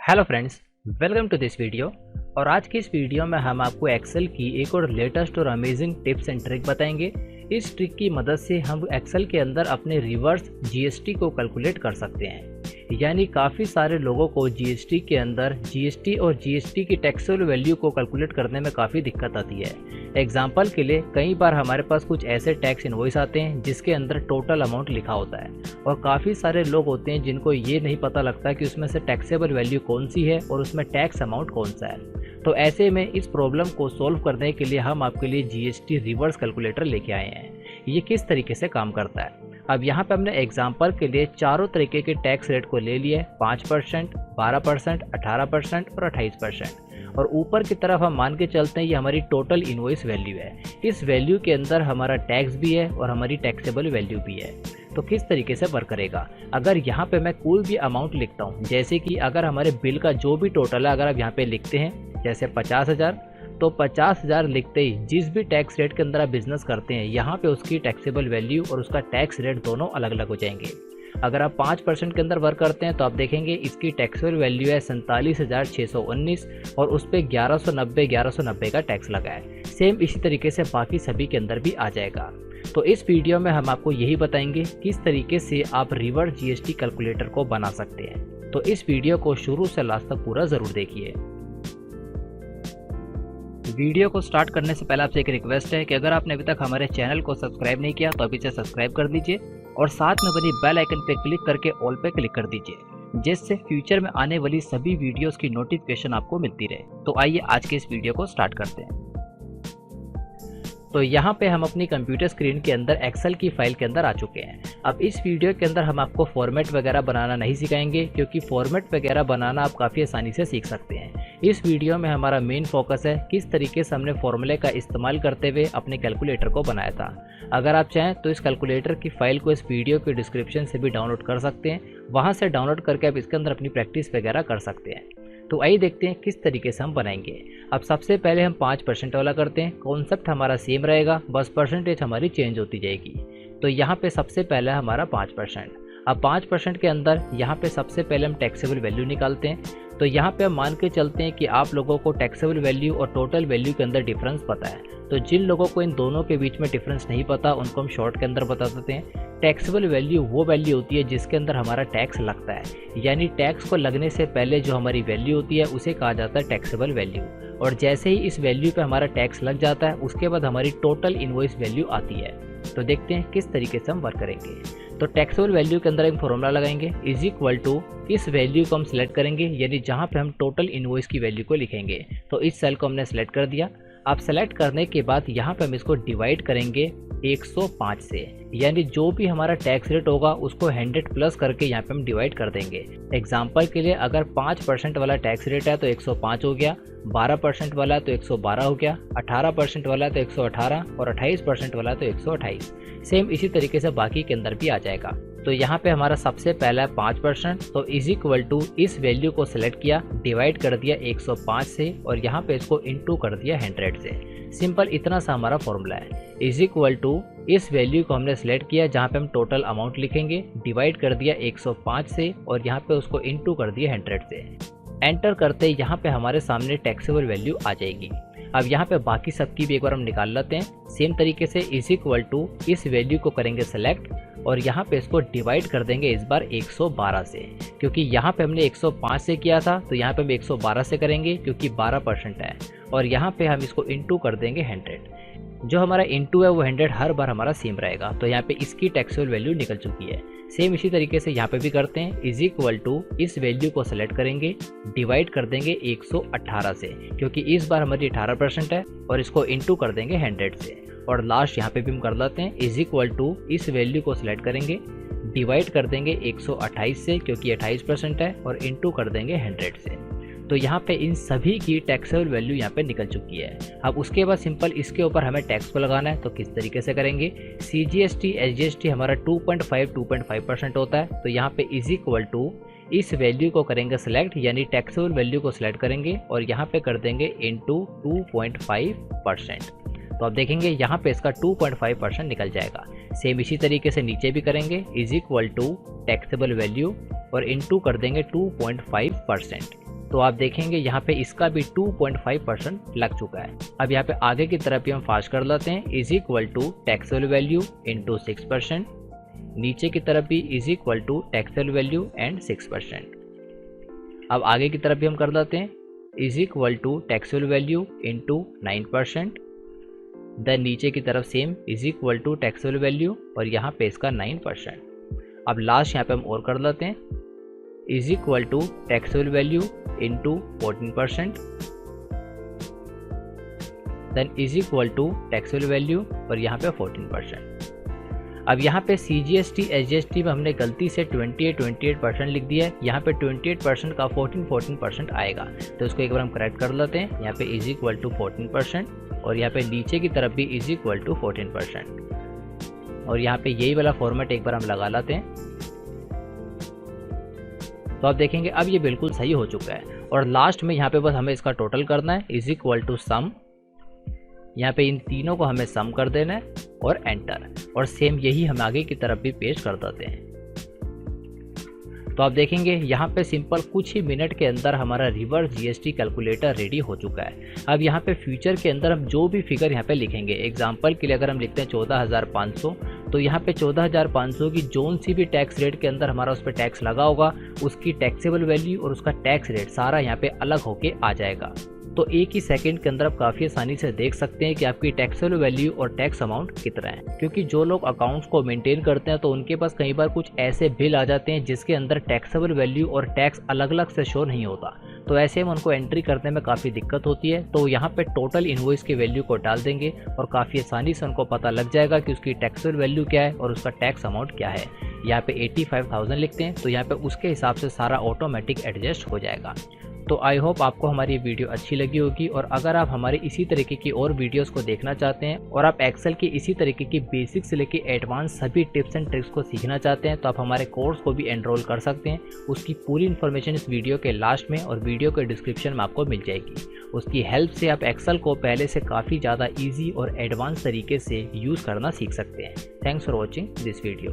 Hello friends, welcome to this video. और आज की इस वीडियो में हम आपको एक्सेल की एक और लेटेस्ट और अमेजिंग टिप्स एंड ट्रिक बताएंगे। इस ट्रिक की मदद से हम एक्सेल के अंदर अपने रिवर्स जीएसटी को कैलकुलेट कर सकते हैं। यानी काफ़ी सारे लोगों को जीएसटी के अंदर जीएसटी और जीएसटी की टैक्सेबल वैल्यू को कैलकुलेट करने में काफ़ी दिक्कत आती है। एग्जाम्पल के लिए कई बार हमारे पास कुछ ऐसे टैक्स इनवॉइस आते हैं जिसके अंदर टोटल अमाउंट लिखा होता है और काफ़ी सारे लोग होते हैं जिनको ये नहीं पता लगता कि उसमें से टैक्सेबल वैल्यू कौन सी है और उसमें टैक्स अमाउंट कौन सा है। तो ऐसे में इस प्रॉब्लम को सॉल्व करने के लिए हम आपके लिए जीएसटी रिवर्स कैलकुलेटर लेके आए हैं। ये किस तरीके से काम करता है, अब यहाँ पे हमने एग्जाम्पल के लिए चारों तरीके के टैक्स रेट को ले लिए, 5%, 12%, 18% और 28%। और ऊपर की तरफ हम मान के चलते हैं ये हमारी टोटल इनवॉइस वैल्यू है। इस वैल्यू के अंदर हमारा टैक्स भी है और हमारी टैक्सेबल वैल्यू भी है। तो किस तरीके से वर्क करेगा, अगर यहाँ पे मैं कोई भी अमाउंट लिखता हूँ, जैसे कि अगर हमारे बिल का जो भी टोटल है अगर आप यहाँ पे लिखते हैं जैसे 50,000, तो 50,000 लिखते ही जिस भी टैक्स रेट के अंदर आप बिजनेस करते हैं यहाँ पे उसकी टैक्सेबल वैल्यू और उसका टैक्स रेट दोनों अलग अलग हो जाएंगे। अगर आप 5% के अंदर वर्क करते हैं तो आप देखेंगे इसकी टैक्सेबल वैल्यू है 47,619 और उस पर 1190 का टैक्स लगा है। सेम इसी तरीके से बाकी सभी के अंदर भी आ जाएगा। तो इस वीडियो में हम आपको यही बताएंगे किस तरीके से आप रिवर्स जीएसटी कैलकुलेटर को बना सकते हैं। तो इस वीडियो को शुरू से लास्ट तक पूरा ज़रूर देखिए। वीडियो को स्टार्ट करने से पहले आपसे एक रिक्वेस्ट है कि अगर आपने अभी तक हमारे चैनल को सब्सक्राइब नहीं किया तो अभी से सब्सक्राइब कर दीजिए और साथ में बनी बेल आइकन पे क्लिक करके ऑल पे क्लिक कर दीजिए, जिससे फ्यूचर में आने वाली सभी वीडियोस की नोटिफिकेशन आपको मिलती रहे। तो आइए आज के इस वीडियो को स्टार्ट करते हैं। तो यहाँ पे हम अपनी कंप्यूटर स्क्रीन के अंदर एक्सेल की फाइल के अंदर आ चुके हैं। अब इस वीडियो के अंदर हम आपको फॉर्मेट वगैरह बनाना नहीं सिखाएंगे, क्योंकि फॉर्मेट वगैरह बनाना आप काफ़ी आसानी से सीख सकते हैं। इस वीडियो में हमारा मेन फोकस है किस तरीके से हमने फॉर्मूले का इस्तेमाल करते हुए अपने कैलकुलेटर को बनाया था। अगर आप चाहें तो इस कैलकुलेटर की फाइल को इस वीडियो के डिस्क्रिप्शन से भी डाउनलोड कर सकते हैं, वहाँ से डाउनलोड करके आप इसके अंदर अपनी प्रैक्टिस वगैरह कर सकते हैं। तो आइए देखते हैं किस तरीके से हम बनाएंगे। अब सबसे पहले हम 5% वाला करते हैं। कॉन्सेप्ट हमारा सेम रहेगा, बस परसेंटेज हमारी चेंज होती जाएगी। तो यहाँ पे सबसे पहला हमारा 5%। अब 5% के अंदर यहाँ पे सबसे पहले हम टैक्सेबल वैल्यू निकालते हैं। तो यहाँ पे हम मान के चलते हैं कि आप लोगों को टैक्सेबल वैल्यू और टोटल वैल्यू के अंदर डिफरेंस पता है। तो जिन लोगों को इन दोनों के बीच में डिफरेंस नहीं पता उनको हम शॉर्ट के अंदर बता देते हैं। टैक्सेबल वैल्यू वो वैल्यू होती है जिसके अंदर हमारा टैक्स लगता है, यानी टैक्स को लगने से पहले जो हमारी वैल्यू होती है उसे कहा जाता है टैक्सेबल वैल्यू। और जैसे ही इस वैल्यू पे हमारा टैक्स लग जाता है उसके बाद हमारी टोटल इनवॉइस वैल्यू आती है। तो देखते हैं किस तरीके से हम वर्क करेंगे। तो टैक्सेबल वैल्यू के अंदर एक फॉर्मूला लगाएंगे, इज इक्वल टू इस वैल्यू को हम सिलेक्ट करेंगे, यानी जहाँ पे हम टोटल इनवॉइस की वैल्यू को लिखेंगे। तो इस सेल को हमने सेलेक्ट कर दिया। आप सेलेक्ट करने के बाद यहाँ पे हम इसको डिवाइड करेंगे 105 से, यानी जो भी हमारा टैक्स रेट होगा उसको 100 प्लस करके यहाँ पे हम डिवाइड कर देंगे। एग्जाम्पल के लिए अगर 5% वाला टैक्स रेट है तो 105 हो गया, 12% वाला तो 112 हो गया, 18% वाला तो 118 और 28% वाला तो 128। सेम इसी तरीके से बाकी के अंदर भी आ जाएगा। तो यहाँ पे हमारा सबसे पहला है 5%, तो इज इक्वल टू इस वैल्यू को सिलेक्ट किया, डिवाइड कर दिया 105 से और यहाँ पे इसको इनटू कर दिया 100 से। सिंपल इतना सा हमारा फॉर्मूला है। इज इक्वल टू इस वैल्यू को हमने सिलेक्ट किया जहाँ पे हम टोटल अमाउंट लिखेंगे, डिवाइड कर दिया 105 से और यहाँ पे उसको इनटू कर दिया 100 से। एंटर करते यहाँ पे हमारे सामने टैक्सेबल वैल्यू आ जाएगी। अब यहाँ पे बाकी सबकी भी एक बार हम निकाल लेते हैं। सेम तरीके से इज इक्वल टू इस वैल्यू को करेंगे सेलेक्ट और यहाँ पे इसको डिवाइड कर देंगे इस बार 112 से, क्योंकि यहाँ पे हमने 105 से किया था तो यहाँ पे हम 112 से करेंगे क्योंकि 12% है और यहाँ पे हम इसको इनटू कर देंगे 100। जो हमारा इनटू है वो 100 हर बार हमारा सेम रहेगा। तो यहाँ पे इसकी टैक्सेबल वैल्यू निकल चुकी है। सेम इसी तरीके से यहाँ पे भी करते हैं, इज इक्वल टू इस वैल्यू को सेलेक्ट करेंगे, डिवाइड कर देंगे 118 से, क्योंकि इस बार हमारी 18% है और इसको इनटू कर देंगे 100 से। और लास्ट यहाँ पे भी हम कर लेते हैं, इज इक्वल टू इस वैल्यू को सिलेक्ट करेंगे, डिवाइड कर देंगे 128 से क्योंकि 28% है और इनटू कर देंगे 100 से। तो यहाँ पे इन सभी की टैक्सेबल वैल्यू यहाँ पे निकल चुकी है। अब उसके बाद सिंपल इसके ऊपर हमें टैक्स को लगाना है। तो किस तरीके से करेंगे, CGST SGST हमारा 2.5% होता है। तो यहाँ पे इज इक्वल टू इस वैल्यू को करेंगे सिलेक्ट, यानी टैक्सेबल वैल्यू को सिलेक्ट करेंगे और यहाँ पे कर देंगे इनटू 2.5%। तो आप देखेंगे यहाँ पे इसका 2.5% निकल जाएगा। सेम इसी तरीके से नीचे भी करेंगे, is equal to taxable value और इनटू कर देंगे 2.5%। तो आप देखेंगे यहाँ पे इसका भी 2.5% लग चुका है। अब यहाँ पे आगे की तरफ भी हम फास्ट कर लेते हैं, is equal to taxable value into 6%, नीचे की तरफ भी is equal to taxable value and 6%। अब आगे की तरफ भी हम कर लेते हैं, is equal to taxable value into 9%, then नीचे की तरफ same is equal to taxable value और यहाँ पे इसका 9%। अब लास्ट यहाँ पे हम और कर लेते हैं, is equal to taxable value into 14%, then is equal to taxable value और यहाँ पे 14%। अब यहाँ पे CGST SGST में हमने गलती से 28% लिख दिया है, यहाँ पे 28% का 14% आएगा, तो इसको एक बार हम करेक्ट कर लेते हैं। यहाँ पे इज इक्वल टू 14% और यहाँ पे नीचे की तरफ भी इज इक्वल टू 14% और यहाँ पे यही वाला फॉर्मेट एक बार हम लगा लेते हैं। तो आप देखेंगे अब ये बिल्कुल सही हो चुका है और लास्ट में यहाँ पे बस हमें इसका टोटल करना है, इज इक्वल टू सम, यहाँ पे इन तीनों को हमें सम कर देना है और एंटर, और सेम यही हम आगे की तरफ भी पेस्ट कर देते हैं। तो आप देखेंगे यहाँ पे सिंपल कुछ ही मिनट के अंदर हमारा रिवर्स GST कैलकुलेटर रेडी हो चुका है। अब यहाँ पे फ्यूचर के अंदर हम जो भी फिगर यहाँ पे लिखेंगे, एग्जांपल के लिए अगर हम लिखते हैं 14,500, तो यहाँ पे 14,500 की जोन सी भी टैक्स रेट के अंदर हमारा उस पर टैक्स लगा होगा, उसकी टैक्सेबल वैल्यू और उसका टैक्स रेट सारा यहाँ पे अलग होके आ जाएगा। तो एक ही सेकंड के अंदर आप काफ़ी आसानी से देख सकते हैं कि आपकी टैक्सेबल वैल्यू और टैक्स अमाउंट कितना है, क्योंकि जो लोग अकाउंट्स को मेंटेन करते हैं तो उनके पास कई बार कुछ ऐसे बिल आ जाते हैं जिसके अंदर टैक्सेबल वैल्यू और टैक्स अलग अलग से शो नहीं होता, तो ऐसे में उनको एंट्री करने में काफ़ी दिक्कत होती है। तो यहाँ पे टोटल इनवॉइस की वैल्यू को डाल देंगे और काफ़ी आसानी से उनको पता लग जाएगा कि उसकी टैक्सेबल वैल्यू क्या है और उसका टैक्स अमाउंट क्या है। यहाँ पे 85,000 लिखते हैं तो यहाँ पे उसके हिसाब से सारा ऑटोमेटिक एडजस्ट हो जाएगा। तो आई होप आपको हमारी वीडियो अच्छी लगी होगी, और अगर आप हमारे इसी तरीके की और वीडियोस को देखना चाहते हैं और आप एक्सेल की इसी तरीके की बेसिक से लेके एडवांस सभी टिप्स एंड ट्रिक्स को सीखना चाहते हैं तो आप हमारे कोर्स को भी एनरोल कर सकते हैं। उसकी पूरी इन्फॉर्मेशन इस वीडियो के लास्ट में और वीडियो के डिस्क्रिप्शन में आपको मिल जाएगी। उसकी हेल्प से आप एक्सेल को पहले से काफ़ी ज़्यादा ईजी और एडवांस तरीके से यूज़ करना सीख सकते हैं। Thanks for watching this video.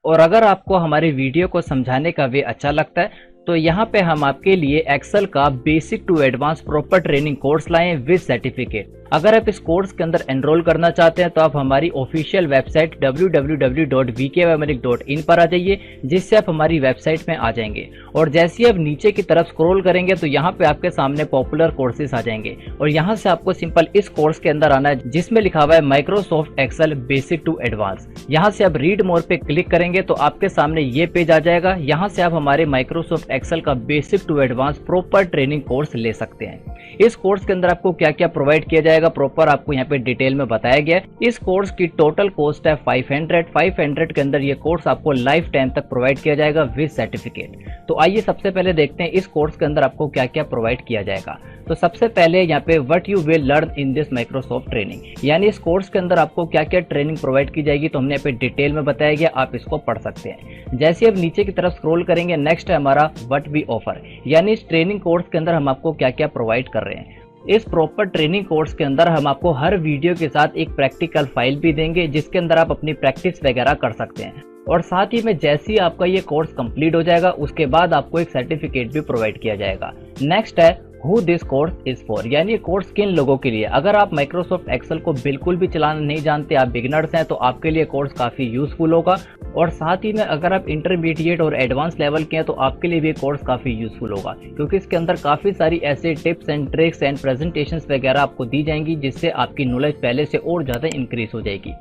और अगर आपको हमारे वीडियो को समझाने का वे अच्छा लगता है तो यहाँ पे हम आपके लिए एक्सेल का basic to advance proper training course लाए हैं विद सर्टिफिकेट। अगर आप इस कोर्स के अंदर एनरोल करना चाहते हैं तो आप हमारी ऑफिशियल वेबसाइट www.vkymeric.in पर आ जाइए, जिससे आप हमारी वेबसाइट में आ जाएंगे। और जैसे ही आप नीचे की तरफ स्क्रॉल करेंगे तो यहाँ पे आपके सामने पॉपुलर कोर्सेज आ जाएंगे और यहाँ से आपको सिंपल इस कोर्स के अंदर आना है जिसमें लिखा हुआ है Microsoft Excel basic to advance. यहाँ से आप रीड मोर पे क्लिक करेंगे तो आपके सामने ये पेज आ जाएगा। यहाँ से आप हमारे माइक्रोसॉफ्ट एक्सेल का basic to advance proper training course ले सकते हैं। इस कोर्स के अंदर आपको क्या क्या प्रोवाइड किया जाएगा प्रॉपर आपको यहाँ पे डिटेल में बताया गया है। इस कोर्स की टोटल कॉस्ट है 500 के अंदर ये कोर्स आपको लाइफ टाइम तक प्रोवाइड किया जाएगा विद सर्टिफिकेट। तो आइए सबसे पहले देखते हैं इस कोर्स के अंदर आपको क्या क्या प्रोवाइड किया जाएगा। तो सबसे पहले यहाँ पे what you will learn in this Microsoft training, यानी इस कोर्स के अंदर आपको क्या क्या ट्रेनिंग प्रोवाइड की जाएगी तो हमने यहाँ पे डिटेल में बताया गया, आप इसको पढ़ सकते हैं। जैसे अब नीचे की तरफ स्क्रॉल करेंगे नेक्स्ट है हमारा व्हाट वी ऑफर, यानी इस ट्रेनिंग कोर्स के अंदर हम आपको क्या क्या प्रोवाइड कर रहे हैं। इस प्रॉपर ट्रेनिंग कोर्स के अंदर हम आपको हर वीडियो के साथ एक प्रैक्टिकल फाइल भी देंगे जिसके अंदर आप अपनी प्रैक्टिस वगैरह कर सकते हैं। और साथ ही में जैसे ही आपका ये कोर्स कंप्लीट हो जाएगा उसके बाद आपको एक सर्टिफिकेट भी प्रोवाइड किया जाएगा। नेक्स्ट है who this course is for, यानी ये कोर्स किन लोगों के लिए। अगर आप माइक्रोसॉफ्ट एक्सेल को बिल्कुल भी चलाना नहीं जानते, आप बिगिनर्स हैं, तो आपके लिए कोर्स काफ़ी यूजफुल होगा। और साथ ही में अगर आप इंटरमीडिएट और एडवांस लेवल के हैं तो आपके लिए भी कोर्स काफ़ी यूजफुल होगा, क्योंकि इसके अंदर काफ़ी सारी ऐसे tips and tricks and presentations वगैरह आपको दी जाएंगी जिससे आपकी नॉलेज पहले से और ज़्यादा इंक्रीज हो जाएगी।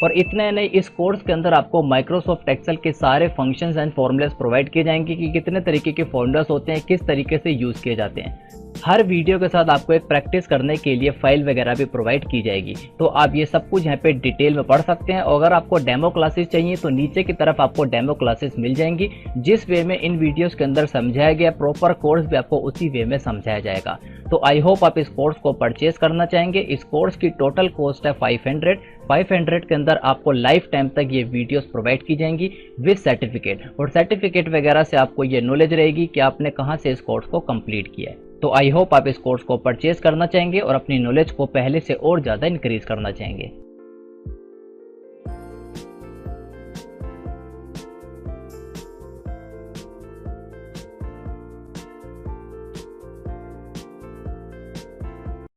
और इतना नहीं, इस कोर्स के अंदर आपको माइक्रोसॉफ्ट एक्सेल के सारे फंक्शंस एंड फॉर्मूलास प्रोवाइड किए जाएंगे कि कितने तरीके के फॉर्मूलास होते हैं, किस तरीके से यूज़ किए जाते हैं। हर वीडियो के साथ आपको एक प्रैक्टिस करने के लिए फाइल वगैरह भी प्रोवाइड की जाएगी, तो आप ये सब कुछ यहाँ पे डिटेल में पढ़ सकते हैं। और अगर आपको डेमो क्लासेस चाहिए तो नीचे की तरफ आपको डेमो क्लासेस मिल जाएंगी, जिस वे में इन वीडियोस के अंदर समझाया गया प्रॉपर कोर्स भी आपको उसी वे में समझाया जाएगा। तो आई होप आप इस कोर्स को परचेज करना चाहेंगे। इस कोर्स की टोटल कॉस्ट है 500 के अंदर आपको लाइफ टाइम तक ये वीडियोस प्रोवाइड की जाएंगी विद सर्टिफिकेट, और सर्टिफिकेट वगैरह से आपको ये नॉलेज रहेगी कि आपने कहाँ से इस कोर्स को कंप्लीट किया है। तो आई होप आप इस कोर्स को परचेज करना चाहेंगे और अपनी नॉलेज को पहले से और ज़्यादा इंक्रीज करना चाहेंगे।